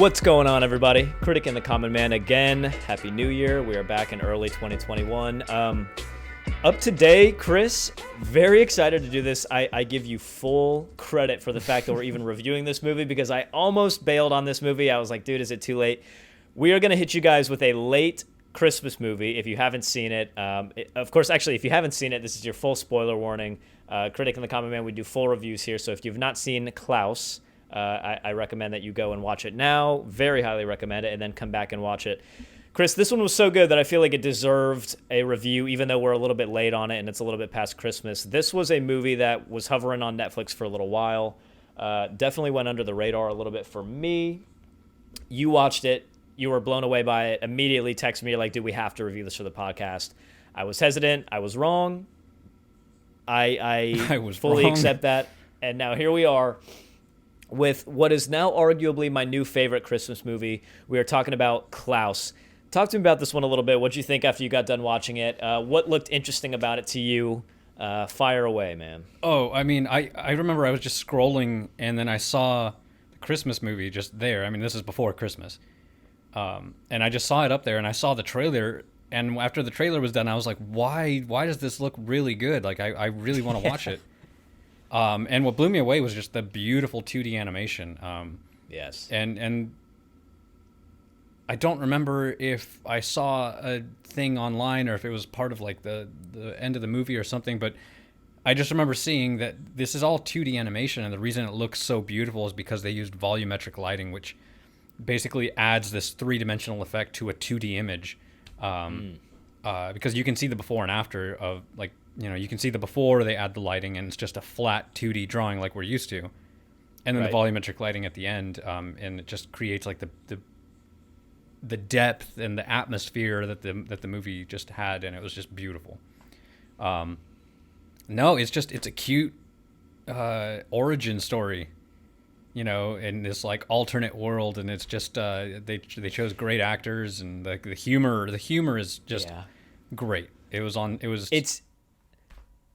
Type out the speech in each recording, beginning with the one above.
What's going on, everybody? Critic and the Common Man again. Happy New Year. We are back in early 2021. Up today, Chris, very excited to do this. I give you full credit for the fact that we're even reviewing this movie because I almost bailed on this movie. I was like, dude, is it too late? We are going to hit you guys with a late Christmas movie if you haven't seen it. Of course, actually, if you haven't seen it, this is your full spoiler warning. Critic and the Common Man, we do full reviews here. So if you've not seen Klaus, I recommend that you go and watch it now. Very highly recommend it, and then come back and watch it. Chris, this one was so good that I feel like it deserved a review, even though we're a little bit late on it and it's a little bit past Christmas. This was a movie that was hovering on Netflix for a little while. Definitely went under the radar a little bit for me. You watched it. You were blown away by it. Immediately texted me, you're like, dude, we have to review this for the podcast. I was hesitant. I was wrong. I was fully wrong. Accept that. And now here we are with what is now arguably my new favorite Christmas movie. We are talking about Klaus. Talk to me about this one a little bit. What did you think after you got done watching it? What looked interesting about it to you? Fire away, man. Oh, I mean, I remember I was just scrolling, and then I saw the Christmas movie just there. I mean, this is before Christmas. And I just saw it up there, and I saw the trailer, and after the trailer was done, I was like, why does this look really good? Like, I really want to watch it. And what blew me away was just the beautiful 2D animation. Yes. And I don't remember if I saw a thing online or if it was part of like the end of the movie or something, but I just remember seeing that this is all 2D animation, and the reason it looks so beautiful is because they used volumetric lighting, which basically adds this three-dimensional effect to a 2D image. Because you can see the before and after of, like, you know, you can see the before they add the lighting and it's just a flat 2D drawing like we're used to, and then the volumetric lighting at the end, and it just creates like the depth and the atmosphere that the movie just had, and it was just beautiful. No, it's a cute origin story, you know, in this like alternate world, and it's just they chose great actors, and the humor is just great.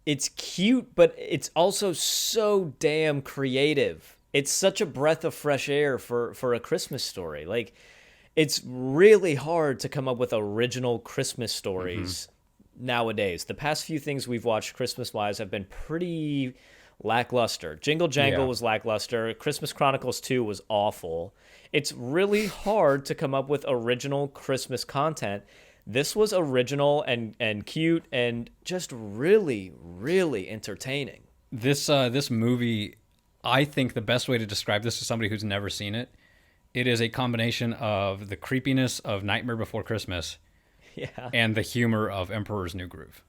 It's cute, but it's also so damn creative. It's such a breath of fresh air for a Christmas story. Like, it's really hard to come up with original Christmas stories nowadays. The past few things we've watched Christmas-wise have been pretty lackluster. Jingle Jangle was lackluster. Christmas Chronicles 2 was awful. It's really hard to come up with original Christmas content. This was original and cute and just really, really entertaining. This movie, I think the best way to describe this to somebody who's never seen it, it is a combination of the creepiness of Nightmare Before Christmas and the humor of Emperor's New Groove.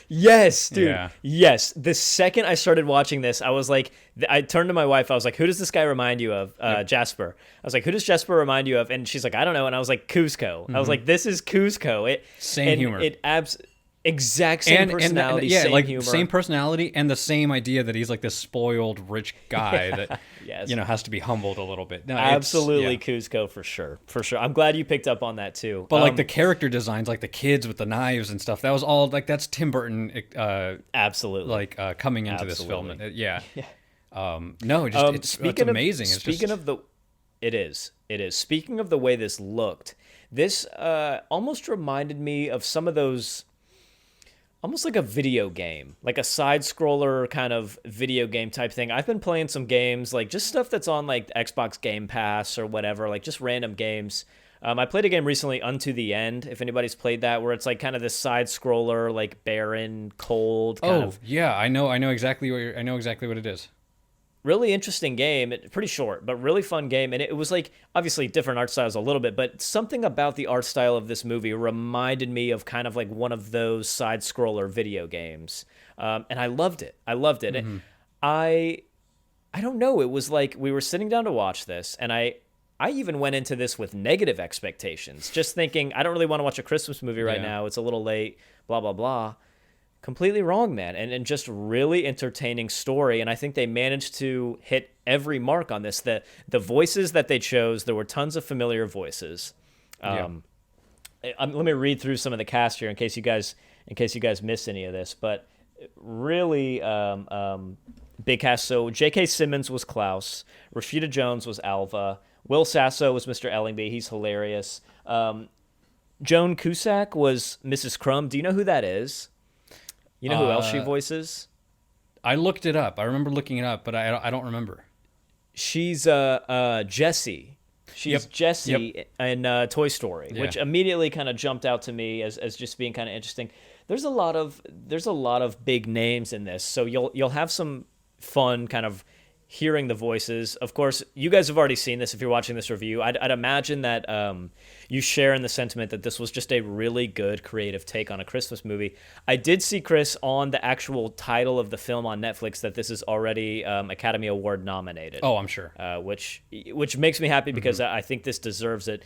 Yes, dude. Yeah. Yes. The second I started watching this, I was like, I turned to my wife. I was like, who does this guy remind you of? Jasper. I was like, who does Jasper remind you of? And she's like, I don't know. And I was like, Cusco. I was like, this is Cusco. Same humor. Exact same personality. Humor. Same personality and the same idea that he's like this spoiled rich guy that has to be humbled a little bit. No, absolutely, Cusco for sure. I'm glad you picked up on that too. But like the character designs, like the kids with the knives and stuff, that was all like that's Tim Burton. Absolutely, like coming into this film. It's amazing. It is. Speaking of the way this looked, this almost reminded me of some of those. Almost like a video game, like a side-scroller kind of video game type thing. I've been playing some games, like just stuff that's on like Xbox Game Pass or whatever, like just random games. I played a game recently, Unto the End, if anybody's played that, where it's like kind of this side-scroller, like barren, cold kind of. Yeah, I know exactly what it is. Really interesting game. Pretty short, but really fun game. And it was like, obviously different art styles a little bit, but something about the art style of this movie reminded me of kind of like one of those side-scroller video games. And I loved it. Mm-hmm. I don't know. It was like we were sitting down to watch this, and I even went into this with negative expectations, just thinking, I don't really want to watch a Christmas movie right now. It's a little late, blah, blah, blah. Completely wrong, man. And just really entertaining story. And I think they managed to hit every mark on this. The voices that they chose, there were tons of familiar voices. Let me read through some of the cast here in case you guys missed any of this. But really big cast. So J.K. Simmons was Klaus. Rashida Jones was Alva. Will Sasso was Mr. Ellingby. He's hilarious. Joan Cusack was Mrs. Crumb. Do you know who that is? You know who else she voices? I looked it up. I remember looking it up, but I don't remember. She's Jessie. She's Jessie in Toy Story, which immediately kind of jumped out to me as just being kind of interesting. There's a lot of big names in this, so you'll have some fun kind of hearing the voices. Of course, you guys have already seen this if you're watching this review. I'd imagine that you share in the sentiment that this was just a really good creative take on a Christmas movie. I did see, Chris, on the actual title of the film on Netflix that this is already Academy Award nominated. Oh, I'm sure. Which makes me happy because I think this deserves it.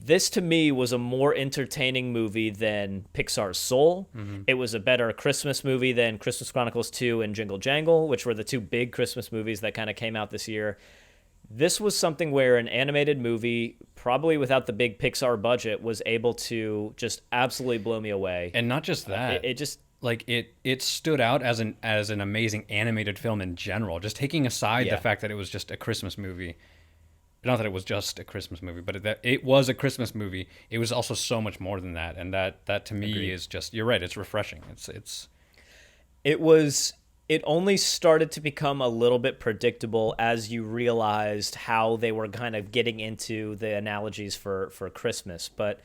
This, to me, was a more entertaining movie than Pixar's Soul. It was a better Christmas movie than Christmas Chronicles 2 and Jingle Jangle, which were the two big Christmas movies that kind of came out this year. This was something where an animated movie, probably without the big Pixar budget, was able to just absolutely blow me away. And not just that. It just... Like it stood out as an amazing animated film in general. Just taking aside the fact that it was just a Christmas movie. Not that it was just a Christmas movie, but that it was a Christmas movie. It was also so much more than that, and that to me is just, you're right. It's refreshing. It only started to become a little bit predictable as you realized how they were kind of getting into the analogies for Christmas, but.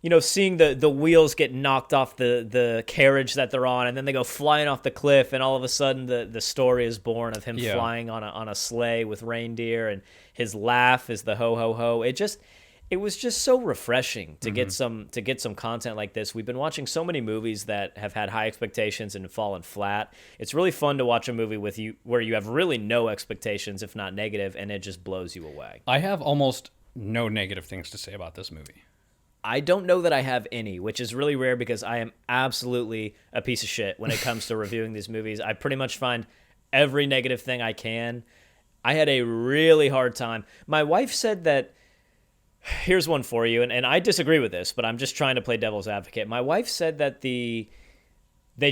You know, seeing the wheels get knocked off the carriage that they're on, and then they go flying off the cliff, and all of a sudden the story is born of him flying on a sleigh with reindeer, and his laugh is the ho ho ho. It was just so refreshing to get some content like this. We've been watching so many movies that have had high expectations and fallen flat. It's really fun to watch a movie with you where you have really no expectations, if not negative, and it just blows you away. I have almost no negative things to say about this movie. I don't know that I have any, which is really rare because I am absolutely a piece of shit when it comes to reviewing these movies. I pretty much find every negative thing I can. I had a really hard time. My wife said that, here's one for you, and I disagree with this, but I'm just trying to play devil's advocate. My wife said that they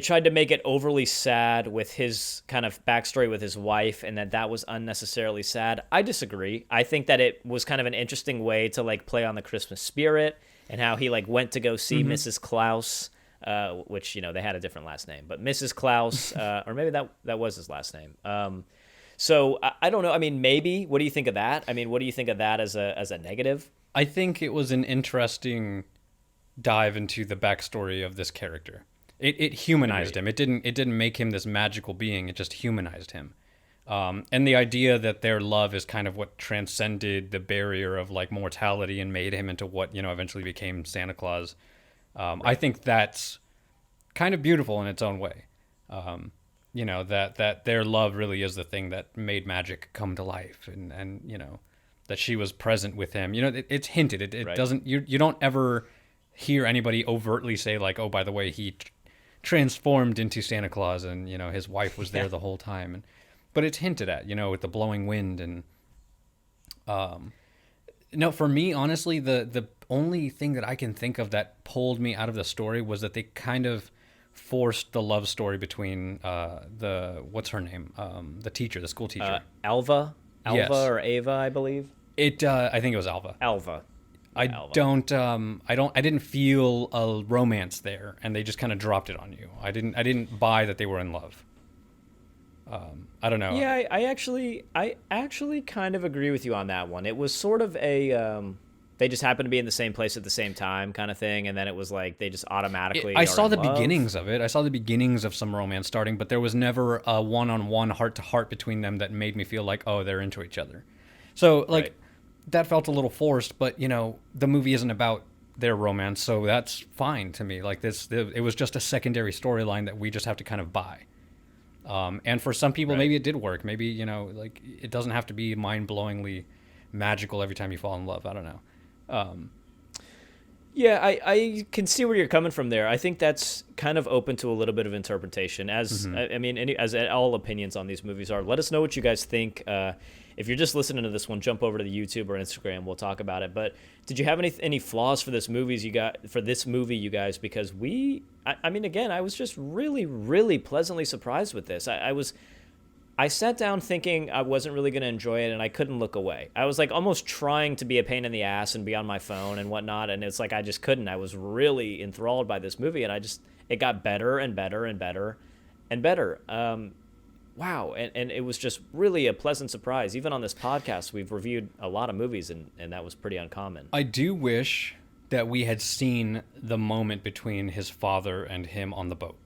tried to make it overly sad with his kind of backstory with his wife, and that was unnecessarily sad. I disagree. I think that it was kind of an interesting way to like play on the Christmas spirit, and how he like went to go see Mrs. Klaus, which, you know, they had a different last name, but Mrs. Klaus, or maybe that was his last name. So I don't know. I mean, maybe. What do you think of that? I mean, what do you think of that as a negative? I think it was an interesting dive into the backstory of this character. It humanized him. It didn't make him this magical being. It just humanized him. And the idea that their love is kind of what transcended the barrier of like mortality and made him into what, you know, eventually became Santa Claus. I think that's kind of beautiful in its own way. You know, that their love really is the thing that made magic come to life, and you know, that she was present with him. You know, it's hinted. It doesn't, you don't ever hear anybody overtly say like, oh, by the way, he transformed into Santa Claus and, you know, his wife was there the whole time. But it's hinted at, you know, with the blowing wind. And no, for me, honestly, the only thing that I can think of that pulled me out of the story was that they kind of forced the love story between what's her name? The teacher, the school teacher. Alva? Yes. Or Ava, I believe. I think it was Alva. Alva. I didn't feel a romance there, and they just kind of dropped it on you. I didn't buy that they were in love. I don't know. Yeah, I actually kind of agree with you on that one. It was sort of a they just happened to be in the same place at the same time kind of thing, and then it was like they just automatically. I saw the beginnings of it. I saw the beginnings of some romance starting, but there was never a one-on-one, heart-to-heart between them that made me feel like, oh, they're into each other. So like that felt a little forced, but you know, the movie isn't about their romance, so that's fine to me. Like it was just a secondary storyline that we just have to kind of buy. And for some people, maybe it did work. Maybe, you know, like it doesn't have to be mind-blowingly magical every time you fall in love. I don't know. Yeah, I can see where you're coming from there. I think that's kind of open to a little bit of interpretation. As I mean, as all opinions on these movies are. Let us know what you guys think. If you're just listening to this one, jump over to the YouTube or Instagram. We'll talk about it. But did you have any flaws for this movie, you guys? Because I mean, again, I was just really, really pleasantly surprised with this. I was I sat down thinking I wasn't really going to enjoy it, and I couldn't look away. I was like almost trying to be a pain in the ass and be on my phone and whatnot, and it's like I just couldn't. I was really enthralled by this movie, and it got better and better and better and better. Wow, and it was just really a pleasant surprise. Even on this podcast, we've reviewed a lot of movies, and that was pretty uncommon. I do wish that we had seen the moment between his father and him on the boat.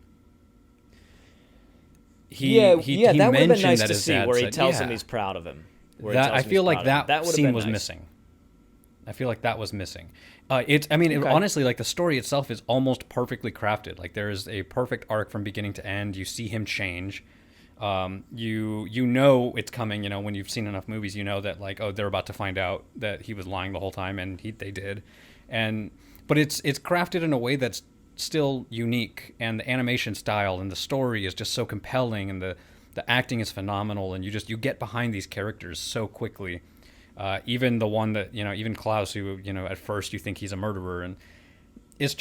He that would have been nice to see, where he said, tells him he's proud of him. I feel like that scene was missing. I feel like that was missing. Honestly, like the story itself is almost perfectly crafted. Like there is a perfect arc from beginning to end. You see him change. You know it's coming. You know, when you've seen enough movies, you know that like, oh, they're about to find out that he was lying the whole time, and they did. But it's crafted in a way that's still unique, and the animation style and the story is just so compelling, and the acting is phenomenal, and you get behind these characters so quickly. Even the one that, you know, even Klaus, who, you know, at first you think he's a murderer, and it is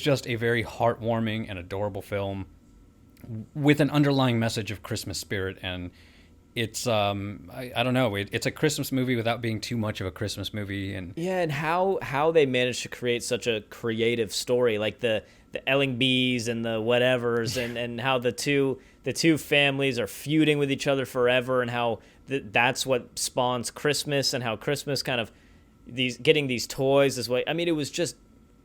just a very heartwarming and adorable film with an underlying message of Christmas spirit. And it's I don't know, it's a Christmas movie without being too much of a Christmas movie. And how they managed to create such a creative story, like the Ellingbees and the whatevers, and how the two families are feuding with each other forever, and how that's what spawns Christmas, and how Christmas kind of getting these toys this way. I mean, it was just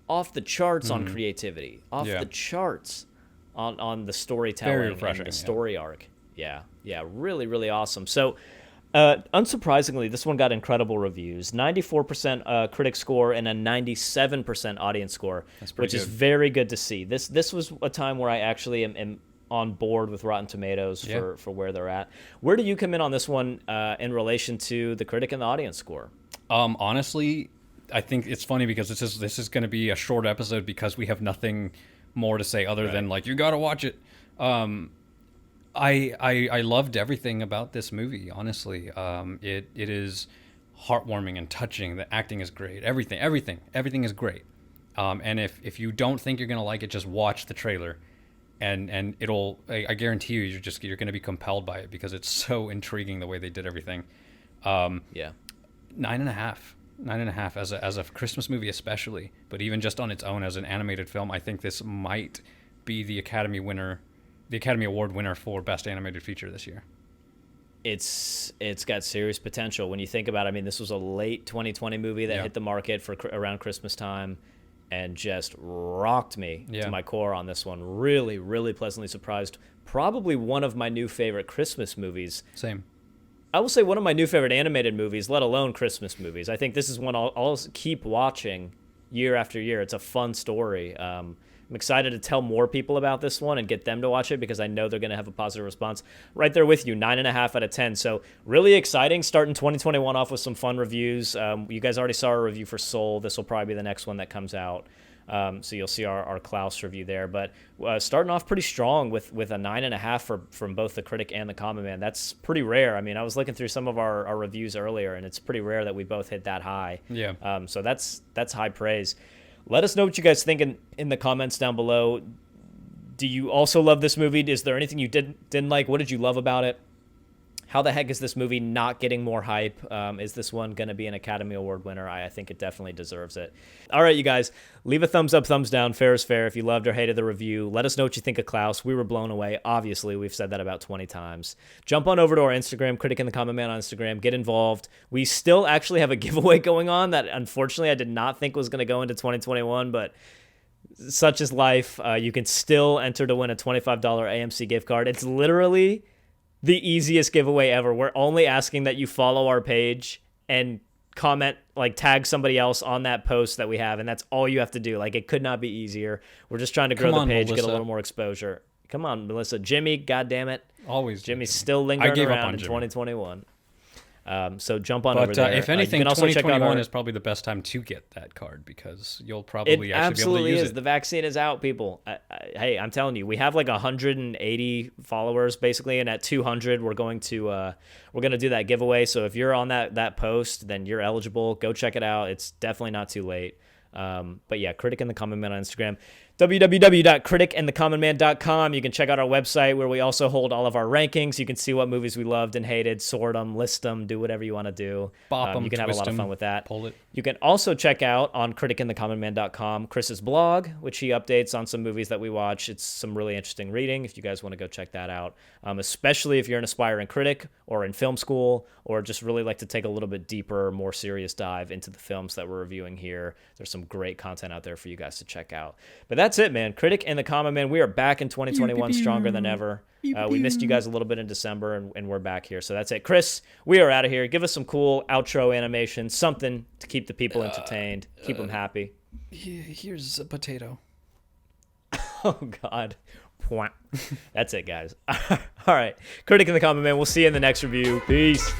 off the charts on creativity, the charts on the storytelling and the story arc. Yeah, really, really awesome. So, unsurprisingly, this one got incredible reviews. 94% critic score and a 97% audience score, which is very good to see. This was a time where I actually am on board with Rotten Tomatoes for where they're at. Where do you come in on this one in relation to the critic and the audience score? Honestly, I think it's funny because this is going to be a short episode because we have nothing more to say other than like, you got to watch it. I loved everything about this movie, honestly. It is heartwarming and touching. The acting is great. Everything is great. And if you don't think you're going to like it, just watch the trailer. And it'll, I guarantee you, you're going to be compelled by it because it's so intriguing the way they did everything. 9.5 as a Christmas movie especially, but even just on its own as an animated film, I think this might be the Academy Award winner for Best Animated Feature this year. It's got serious potential when you think about it. I mean, this was a late 2020 movie that hit the market for around Christmas time and just rocked me to my core on this one. Really, really pleasantly surprised. Probably one of my new favorite Christmas movies. Same. I will say one of my new favorite animated movies, let alone Christmas movies. I think this is one I'll keep watching year after year. It's a fun story. I'm excited to tell more people about this one and get them to watch it because I know they're going to have a positive response. Right there with you, 9.5 out of 10. So really exciting, starting 2021 off with some fun reviews. You guys already saw our review for Soul. This will probably be the next one that comes out. So you'll see our Klaus review there. But starting off pretty strong with a 9.5 from both the critic and the common man. That's pretty rare. I mean, I was looking through some of our reviews earlier, and it's pretty rare that we both hit that high. Yeah. So that's high praise. Let us know what you guys think in the comments down below. Do you also love this movie? Is there anything you didn't like? What did you love about it? How the heck is this movie not getting more hype? Is this one going to be an Academy Award winner? I think it definitely deserves it. All right, you guys, leave a thumbs up, thumbs down. Fair is fair. If you loved or hated the review, let us know what you think of Klaus. We were blown away. Obviously, we've said that about 20 times. Jump on over to our Instagram, Critic and the Common Man on Instagram. Get involved. We still actually have a giveaway going on that, unfortunately, I did not think was going to go into 2021, but such is life. You can still enter to win a $25 AMC gift card. It's literally the easiest giveaway ever. We're only asking that you follow our page and comment, like tag somebody else on that post that we have, and that's all you have to do. Like, it could not be easier. We're just trying to grow the page, get a little more exposure. Come on, Melissa. Jimmy, goddammit. Always. Jimmy's still lingering around in 2021. So jump on over there. But if anything, 2021 is probably the best time to get that card because you'll probably actually be able to use it. The vaccine is out, people. Hey, I'm telling you, we have like 180 followers basically, and at 200, we're going to do that giveaway. So if you're on that post, then you're eligible. Go check it out. It's definitely not too late. But yeah, Critic and the Common Man on Instagram. www.criticandthecommonman.com. You can check out our website where we also hold all of our rankings. You can see what movies we loved and hated, sort them, list them, do whatever you want to do. Bop 'em, you can have a twist lot of 'em, fun with that. pull it. You can also check out on criticandthecommonman.com Chris's blog, which he updates on some movies that we watch. It's some really interesting reading if you guys want to go check that out, especially if you're an aspiring critic or in film school or just really like to take a little bit deeper, more serious dive into the films that we're reviewing here. There's some great content out there for you guys to check out. But that's it, man. Critic and the Common Man, we are back in 2021 stronger than ever. We missed you guys a little bit in December, and we're back here. So that's it. Chris, we are out of here. Give us some cool outro animation, something to keep the people entertained, keep them happy. Here's a potato. Oh, God. That's it, guys. All right. Critic and the Common Man, we'll see you in the next review. Peace.